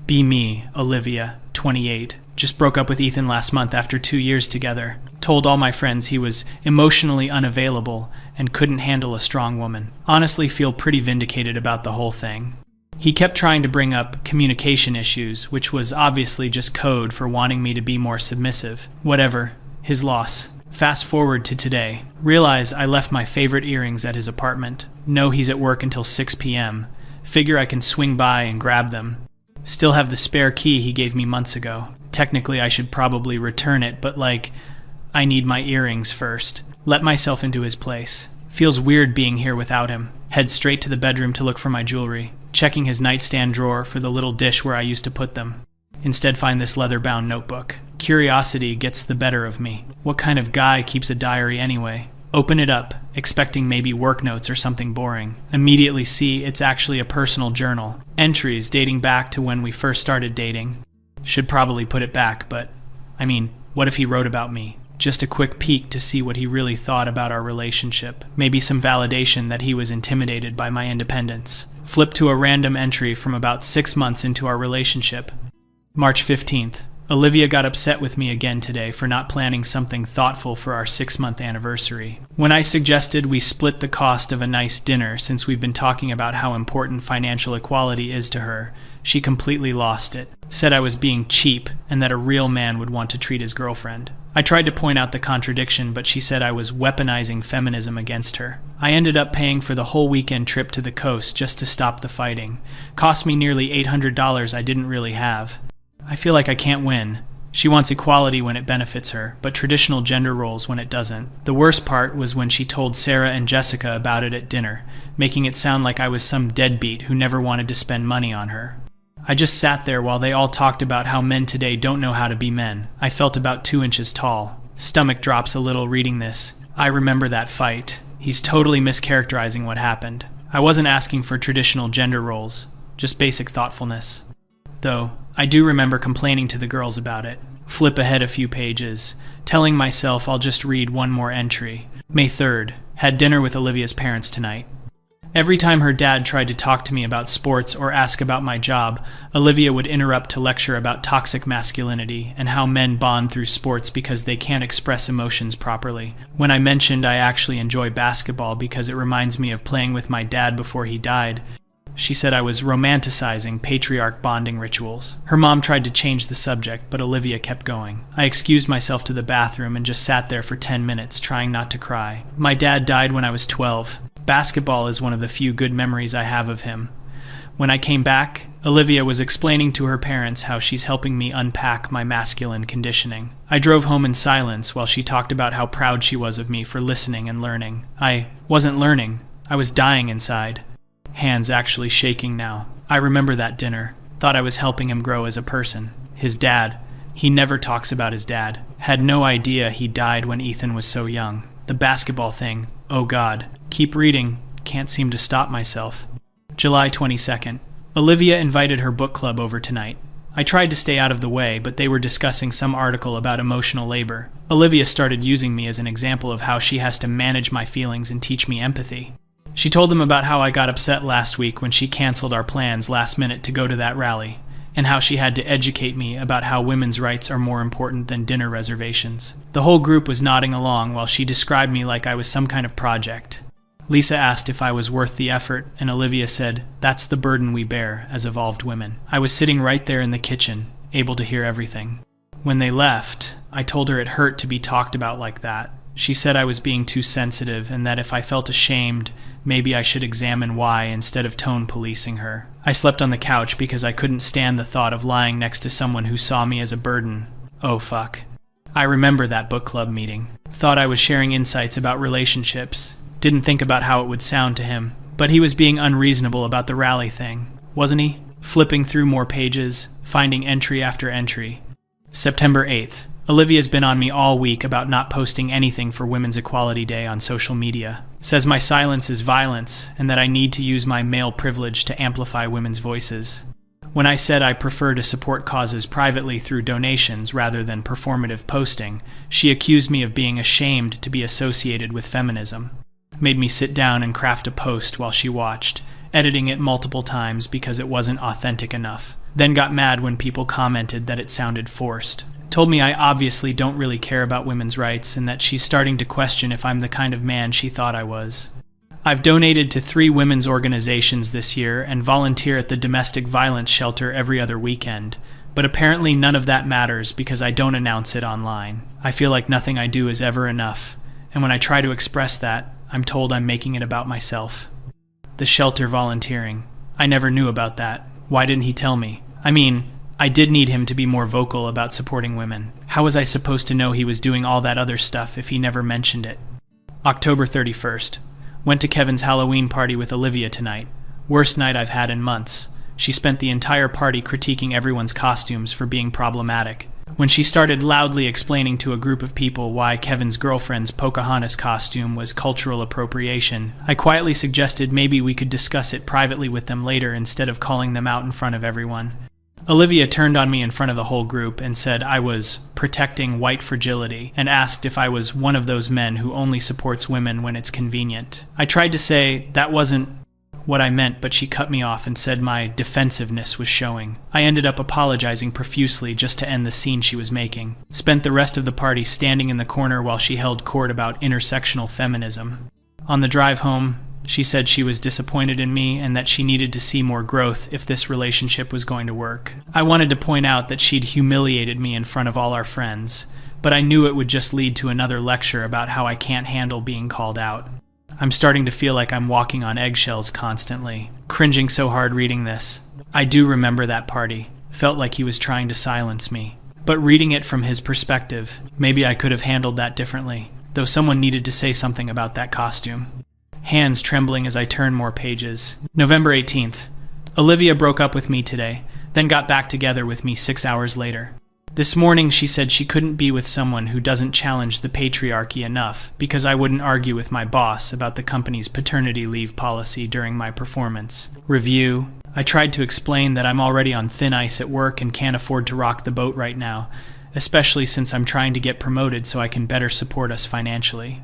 Be me, Olivia, 28. Just broke up with Ethan last month after 2 years together. Told all my friends he was emotionally unavailable and couldn't handle a strong woman. Honestly feel pretty vindicated about the whole thing. He kept trying to bring up communication issues, which was obviously just code for wanting me to be more submissive. Whatever. His loss. Fast forward to today. Realize I left my favorite earrings at his apartment. Know he's at work until 6 p.m. Figure I can swing by and grab them. Still have the spare key he gave me months ago. Technically, I should probably return it, but I need my earrings first. Let myself into his place. Feels weird being here without him. Head straight to the bedroom to look for my jewelry. Checking his nightstand drawer for the little dish where I used to put them. Instead find this leather-bound notebook. Curiosity gets the better of me. What kind of guy keeps a diary anyway? Open it up, expecting maybe work notes or something boring. Immediately see it's actually a personal journal. Entries dating back to when we first started dating. Should probably put it back, but what if he wrote about me? Just a quick peek to see what he really thought about our relationship. Maybe some validation that he was intimidated by my independence. Flip to a random entry from about 6 months into our relationship. March 15th. Olivia got upset with me again today for not planning something thoughtful for our 6-month anniversary. When I suggested we split the cost of a nice dinner since we've been talking about how important financial equality is to her, she completely lost it. Said I was being cheap and that a real man would want to treat his girlfriend. I tried to point out the contradiction, but she said I was weaponizing feminism against her. I ended up paying for the whole weekend trip to the coast just to stop the fighting. Cost me nearly $800 I didn't really have. I feel like I can't win. She wants equality when it benefits her, but traditional gender roles when it doesn't. The worst part was when she told Sarah and Jessica about it at dinner, making it sound like I was some deadbeat who never wanted to spend money on her. I just sat there while they all talked about how men today don't know how to be men. I felt about 2 inches tall. Stomach drops a little reading this. I remember that fight. He's totally mischaracterizing what happened. I wasn't asking for traditional gender roles, just basic thoughtfulness. Though, I do remember complaining to the girls about it. Flip ahead a few pages, telling myself I'll just read one more entry. May 3rd. Had dinner with Olivia's parents tonight. Every time her dad tried to talk to me about sports or ask about my job, Olivia would interrupt to lecture about toxic masculinity and how men bond through sports because they can't express emotions properly. When I mentioned I actually enjoy basketball because it reminds me of playing with my dad before he died, she said I was romanticizing patriarch bonding rituals. Her mom tried to change the subject, but Olivia kept going. I excused myself to the bathroom and just sat there for 10 minutes, trying not to cry. My dad died when I was 12. Basketball is one of the few good memories I have of him. When I came back, Olivia was explaining to her parents how she's helping me unpack my masculine conditioning. I drove home in silence while she talked about how proud she was of me for listening and learning. I wasn't learning. I was dying inside. Hands actually shaking now. I remember that dinner. Thought I was helping him grow as a person. His dad. He never talks about his dad. Had no idea he died when Ethan was so young. The basketball thing. Oh God. Keep reading. Can't seem to stop myself. July 22nd. Olivia invited her book club over tonight. I tried to stay out of the way, but they were discussing some article about emotional labor. Olivia started using me as an example of how she has to manage my feelings and teach me empathy. She told them about how I got upset last week when she canceled our plans last minute to go to that rally, and how she had to educate me about how women's rights are more important than dinner reservations. The whole group was nodding along while she described me like I was some kind of project. Lisa asked if I was worth the effort, and Olivia said, "That's the burden we bear as evolved women." I was sitting right there in the kitchen, able to hear everything. When they left, I told her it hurt to be talked about like that. She said I was being too sensitive and that if I felt ashamed, maybe I should examine why instead of tone policing her. I slept on the couch because I couldn't stand the thought of lying next to someone who saw me as a burden. Oh fuck. I remember that book club meeting. Thought I was sharing insights about relationships. Didn't think about how it would sound to him. But he was being unreasonable about the rally thing, wasn't he? Flipping through more pages, finding entry after entry. September 8th. Olivia's been on me all week about not posting anything for Women's Equality Day on social media. Says my silence is violence and that I need to use my male privilege to amplify women's voices. When I said I prefer to support causes privately through donations rather than performative posting, she accused me of being ashamed to be associated with feminism. Made me sit down and craft a post while she watched, editing it multiple times because it wasn't authentic enough. then got mad when people commented that it sounded forced. Told me I obviously don't really care about women's rights and that she's starting to question if I'm the kind of man she thought I was. I've donated to 3 women's organizations this year and volunteer at the domestic violence shelter every other weekend, but apparently none of that matters because I don't announce it online. I feel like nothing I do is ever enough, and when I try to express that, I'm told I'm making it about myself. The shelter volunteering. I never knew about that. Why didn't he tell me? I mean, I did need him to be more vocal about supporting women. How was I supposed to know he was doing all that other stuff if he never mentioned it? October 31st. Went to Kevin's Halloween party with Olivia tonight. Worst night I've had in months. She spent the entire party critiquing everyone's costumes for being problematic. When she started loudly explaining to a group of people why Kevin's girlfriend's Pocahontas costume was cultural appropriation, I quietly suggested maybe we could discuss it privately with them later instead of calling them out in front of everyone. Olivia turned on me in front of the whole group and said I was protecting white fragility and asked if I was one of those men who only supports women when it's convenient. I tried to say that wasn't what I meant, but she cut me off and said my defensiveness was showing. I ended up apologizing profusely just to end the scene she was making. Spent the rest of the party standing in the corner while she held court about intersectional feminism. On the drive home, she said she was disappointed in me and that she needed to see more growth if this relationship was going to work. I wanted to point out that she'd humiliated me in front of all our friends, but I knew it would just lead to another lecture about how I can't handle being called out. I'm starting to feel like I'm walking on eggshells constantly, cringing so hard reading this. I do remember that party. Felt like he was trying to silence me. But reading it from his perspective, maybe I could have handled that differently, though someone needed to say something about that costume. Hands trembling as I turn more pages. November 18th. Olivia broke up with me today, then got back together with me 6 hours later. This morning she said she couldn't be with someone who doesn't challenge the patriarchy enough because I wouldn't argue with my boss about the company's paternity leave policy during my performance review. I tried to explain that I'm already on thin ice at work and can't afford to rock the boat right now, especially since I'm trying to get promoted so I can better support us financially.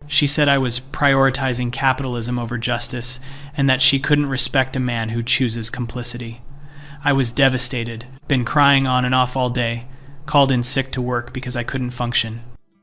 She said I was prioritizing capitalism over justice and that she couldn't respect a man who chooses complicity. I was devastated, been crying on and off all day, called in sick to work because I couldn't function.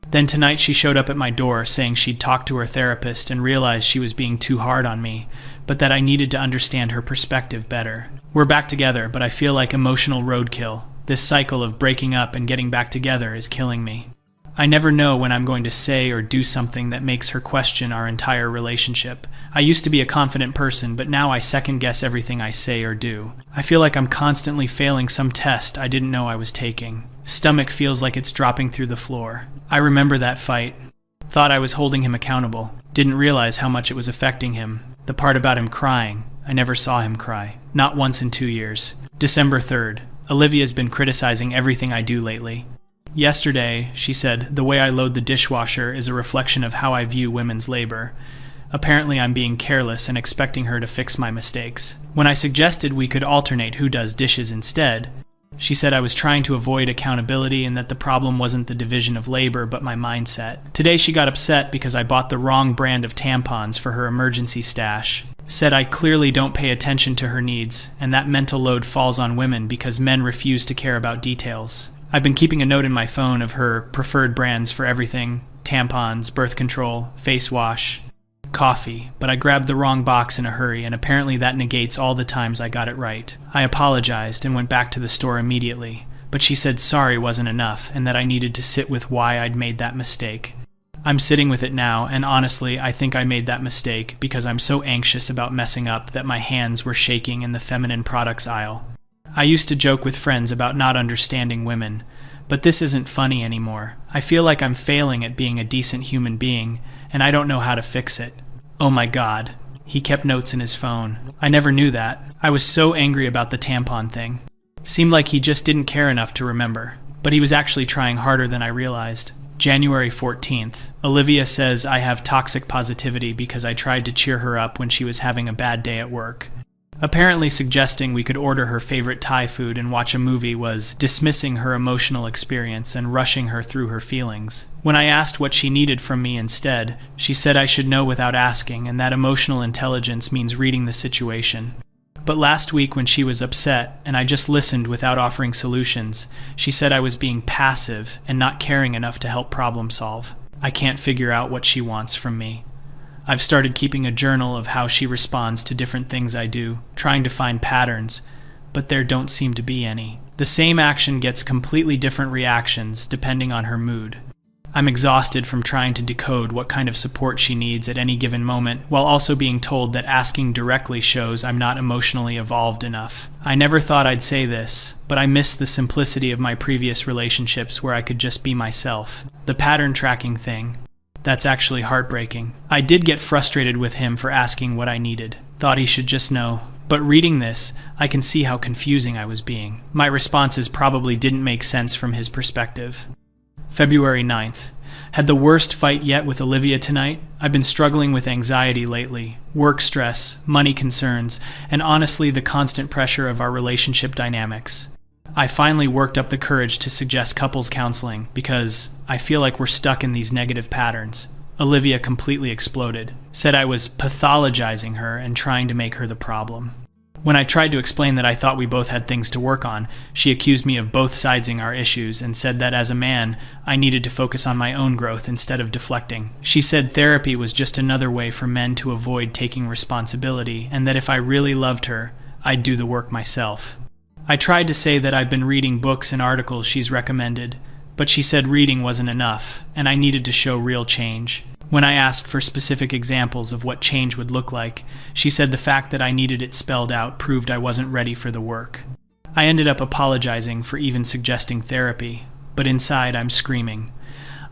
Then tonight she showed up at my door saying she'd talked to her therapist and realized she was being too hard on me, but that I needed to understand her perspective better. We're back together, but I feel like emotional roadkill. This cycle of breaking up and getting back together is killing me. I never know when I'm going to say or do something that makes her question our entire relationship. I used to be a confident person, but now I second-guess everything I say or do. I feel like I'm constantly failing some test I didn't know I was taking. Stomach feels like it's dropping through the floor. I remember that fight. Thought I was holding him accountable. Didn't realize how much it was affecting him. The part about him crying. I never saw him cry. Not once in 2 years. December 3rd. Olivia's been criticizing everything I do lately. Yesterday, she said, the way I load the dishwasher is a reflection of how I view women's labor. Apparently I'm being careless and expecting her to fix my mistakes. When I suggested we could alternate who does dishes instead, she said I was trying to avoid accountability and that the problem wasn't the division of labor but my mindset. Today she got upset because I bought the wrong brand of tampons for her emergency stash. Said I clearly don't pay attention to her needs, and that mental load falls on women because men refuse to care about details. I've been keeping a note in my phone of her preferred brands for everything: tampons, birth control, face wash, coffee, but I grabbed the wrong box in a hurry, and apparently that negates all the times I got it right. I apologized and went back to the store immediately, but she said sorry wasn't enough and that I needed to sit with why I'd made that mistake. I'm sitting with it now, and honestly, I think I made that mistake because I'm so anxious about messing up that my hands were shaking in the feminine products aisle. I used to joke with friends about not understanding women, but this isn't funny anymore. I feel like I'm failing at being a decent human being, and I don't know how to fix it. Oh my God. He kept notes in his phone. I never knew that. I was so angry about the tampon thing. Seemed like he just didn't care enough to remember, but he was actually trying harder than I realized. January 14th. Olivia says I have toxic positivity because I tried to cheer her up when she was having a bad day at work. Apparently suggesting we could order her favorite Thai food and watch a movie was dismissing her emotional experience and rushing her through her feelings. When I asked what she needed from me instead, she said I should know without asking, and that emotional intelligence means reading the situation. But last week when she was upset and I just listened without offering solutions, she said I was being passive and not caring enough to help problem solve. I can't figure out what she wants from me. I've started keeping a journal of how she responds to different things I do, trying to find patterns, but there don't seem to be any. The same action gets completely different reactions depending on her mood. I'm exhausted from trying to decode what kind of support she needs at any given moment, while also being told that asking directly shows I'm not emotionally evolved enough. I never thought I'd say this, but I miss the simplicity of my previous relationships where I could just be myself. The pattern tracking thing, that's actually heartbreaking. I did get frustrated with him for asking what I needed. Thought he should just know. But reading this, I can see how confusing I was being. My responses probably didn't make sense from his perspective. February 9th. Had the worst fight yet with Olivia tonight. I've been struggling with anxiety lately, work stress, money concerns, and honestly the constant pressure of our relationship dynamics. I finally worked up the courage to suggest couples counseling because I feel like we're stuck in these negative patterns. Olivia completely exploded, said I was pathologizing her and trying to make her the problem. When I tried to explain that I thought we both had things to work on, she accused me of both siding our issues and said that as a man, I needed to focus on my own growth instead of deflecting. She said therapy was just another way for men to avoid taking responsibility and that if I really loved her, I'd do the work myself. I tried to say that I've been reading books and articles she's recommended, but she said reading wasn't enough and I needed to show real change. When I asked for specific examples of what change would look like, she said the fact that I needed it spelled out proved I wasn't ready for the work. I ended up apologizing for even suggesting therapy, but inside I'm screaming.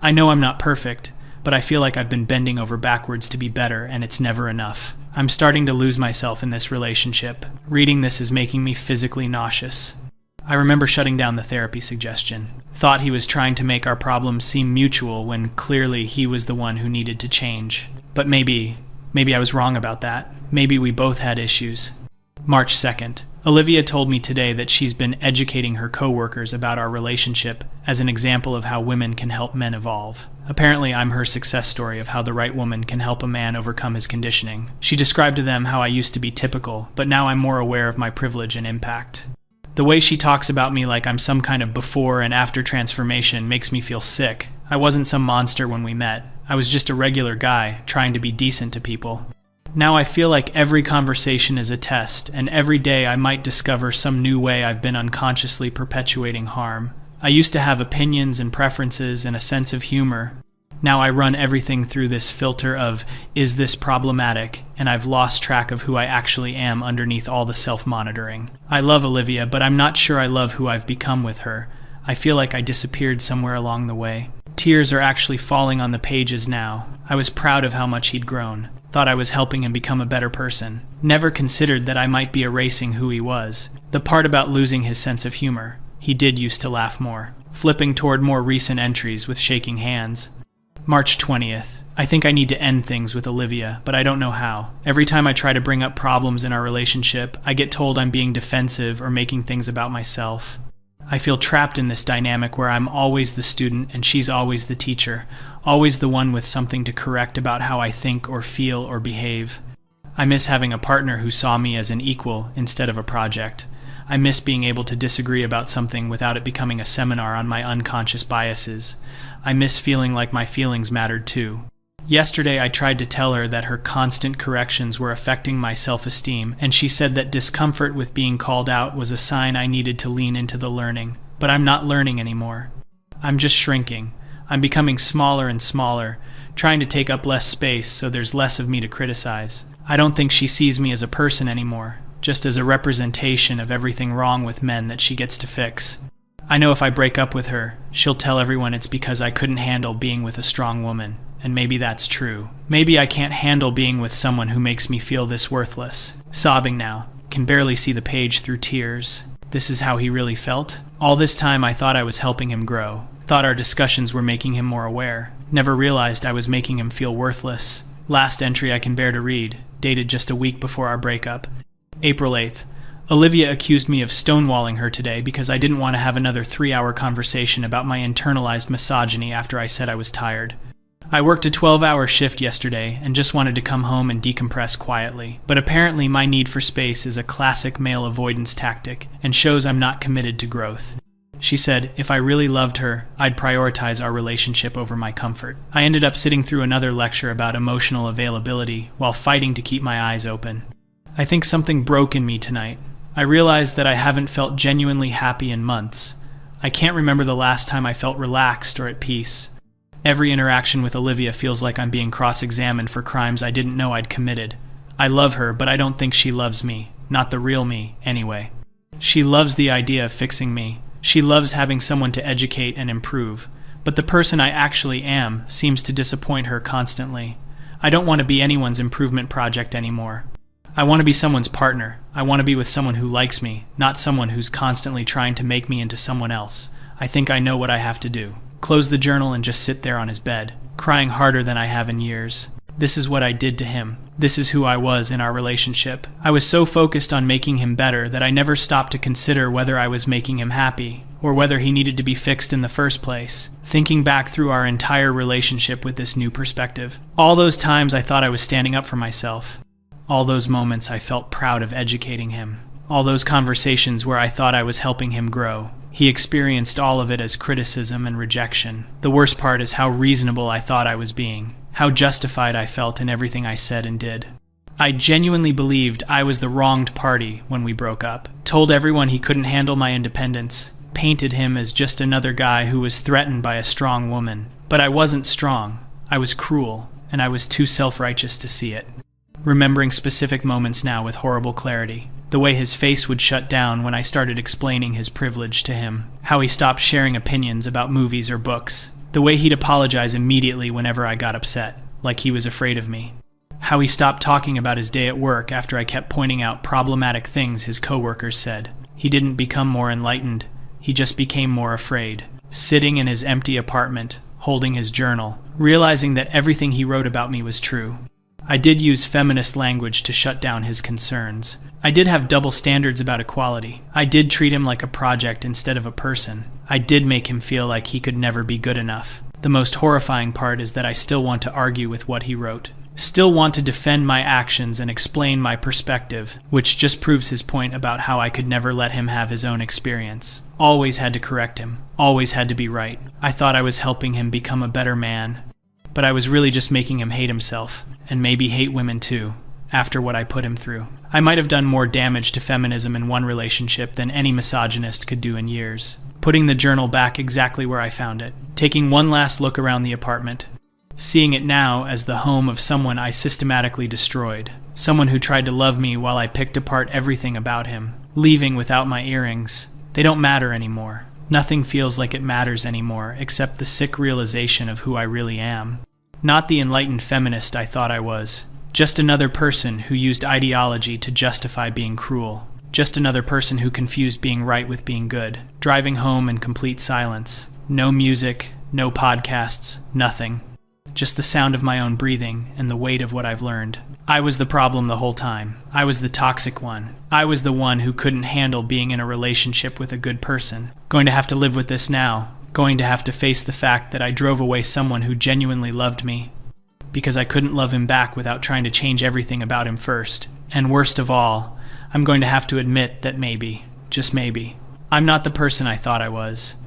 I know I'm not perfect, but I feel like I've been bending over backwards to be better and it's never enough. I'm starting to lose myself in this relationship. Reading this is making me physically nauseous. I remember shutting down the therapy suggestion. Thought he was trying to make our problems seem mutual when clearly he was the one who needed to change. But maybe I was wrong about that. Maybe we both had issues. March 2nd. Olivia told me today that she's been educating her coworkers about our relationship as an example of how women can help men evolve. Apparently, I'm her success story of how the right woman can help a man overcome his conditioning. She described to them how I used to be typical, but now I'm more aware of my privilege and impact. The way she talks about me like I'm some kind of before and after transformation makes me feel sick. I wasn't some monster when we met. I was just a regular guy, trying to be decent to people. Now I feel like every conversation is a test, and every day I might discover some new way I've been unconsciously perpetuating harm. I used to have opinions and preferences and a sense of humor. Now I run everything through this filter of, is this problematic? And I've lost track of who I actually am underneath all the self-monitoring. I love Olivia, but I'm not sure I love who I've become with her. I feel like I disappeared somewhere along the way. Tears are actually falling on the pages now. I was proud of how much he'd grown. Thought I was helping him become a better person. Never considered that I might be erasing who he was. The part about losing his sense of humor. He did used to laugh more. Flipping toward more recent entries with shaking hands. March 20th. I think I need to end things with Olivia, but I don't know how. Every time I try to bring up problems in our relationship, I get told I'm being defensive or making things about myself. I feel trapped in this dynamic where I'm always the student and she's always the teacher, always the one with something to correct about how I think or feel or behave. I miss having a partner who saw me as an equal instead of a project. I miss being able to disagree about something without it becoming a seminar on my unconscious biases. I miss feeling like my feelings mattered too. Yesterday I tried to tell her that her constant corrections were affecting my self-esteem, and she said that discomfort with being called out was a sign I needed to lean into the learning. But I'm not learning anymore. I'm just shrinking. I'm becoming smaller and smaller, trying to take up less space so there's less of me to criticize. I don't think she sees me as a person anymore, just as a representation of everything wrong with men that she gets to fix. I know if I break up with her, she'll tell everyone it's because I couldn't handle being with a strong woman, and maybe that's true. Maybe I can't handle being with someone who makes me feel this worthless. Sobbing now, can barely see the page through tears. This is how he really felt? All this time I thought I was helping him grow. Thought our discussions were making him more aware. Never realized I was making him feel worthless. Last entry I can bear to read, dated just a week before our breakup. April 8th. Olivia accused me of stonewalling her today because I didn't want to have another 3-hour conversation about my internalized misogyny after I said I was tired. I worked a 12-hour shift yesterday and just wanted to come home and decompress quietly. But apparently my need for space is a classic male avoidance tactic and shows I'm not committed to growth. She said, if I really loved her, I'd prioritize our relationship over my comfort. I ended up sitting through another lecture about emotional availability while fighting to keep my eyes open. I think something broke in me tonight. I realized that I haven't felt genuinely happy in months. I can't remember the last time I felt relaxed or at peace. Every interaction with Olivia feels like I'm being cross-examined for crimes I didn't know I'd committed. I love her, but I don't think she loves me. Not the real me, anyway. She loves the idea of fixing me. She loves having someone to educate and improve. But the person I actually am seems to disappoint her constantly. I don't want to be anyone's improvement project anymore. I want to be someone's partner. I want to be with someone who likes me, not someone who's constantly trying to make me into someone else. I think I know what I have to do. Close the journal and just sit there on his bed, crying harder than I have in years. This is what I did to him. This is who I was in our relationship. I was so focused on making him better that I never stopped to consider whether I was making him happy, or whether he needed to be fixed in the first place. Thinking back through our entire relationship with this new perspective. All those times I thought I was standing up for myself. All those moments I felt proud of educating him. All those conversations where I thought I was helping him grow. He experienced all of it as criticism and rejection. The worst part is how reasonable I thought I was being. How justified I felt in everything I said and did. I genuinely believed I was the wronged party when we broke up. Told everyone he couldn't handle my independence. Painted him as just another guy who was threatened by a strong woman. But I wasn't strong. I was cruel, and I was too self-righteous to see it. Remembering specific moments now with horrible clarity. The way his face would shut down when I started explaining his privilege to him. How he stopped sharing opinions about movies or books. The way he'd apologize immediately whenever I got upset, like he was afraid of me. How he stopped talking about his day at work after I kept pointing out problematic things his coworkers said. He didn't become more enlightened. He just became more afraid. Sitting in his empty apartment, holding his journal, realizing that everything he wrote about me was true. I did use feminist language to shut down his concerns. I did have double standards about equality. I did treat him like a project instead of a person. I did make him feel like he could never be good enough. The most horrifying part is that I still want to argue with what he wrote. Still want to defend my actions and explain my perspective, which just proves his point about how I could never let him have his own experience. Always had to correct him. Always had to be right. I thought I was helping him become a better man. But I was really just making him hate himself, and maybe hate women too, after what I put him through. I might have done more damage to feminism in one relationship than any misogynist could do in years. Putting the journal back exactly where I found it. Taking one last look around the apartment. Seeing it now as the home of someone I systematically destroyed. Someone who tried to love me while I picked apart everything about him. Leaving without my earrings. They don't matter anymore. Nothing feels like it matters anymore except the sick realization of who I really am. Not the enlightened feminist I thought I was. Just another person who used ideology to justify being cruel. Just another person who confused being right with being good. Driving home in complete silence. No music, no podcasts, nothing. Just the sound of my own breathing and the weight of what I've learned. I was the problem the whole time. I was the toxic one. I was the one who couldn't handle being in a relationship with a good person. Going to have to live with this now. Going to have to face the fact that I drove away someone who genuinely loved me. Because I couldn't love him back without trying to change everything about him first. And worst of all, I'm going to have to admit that maybe, just maybe, I'm not the person I thought I was.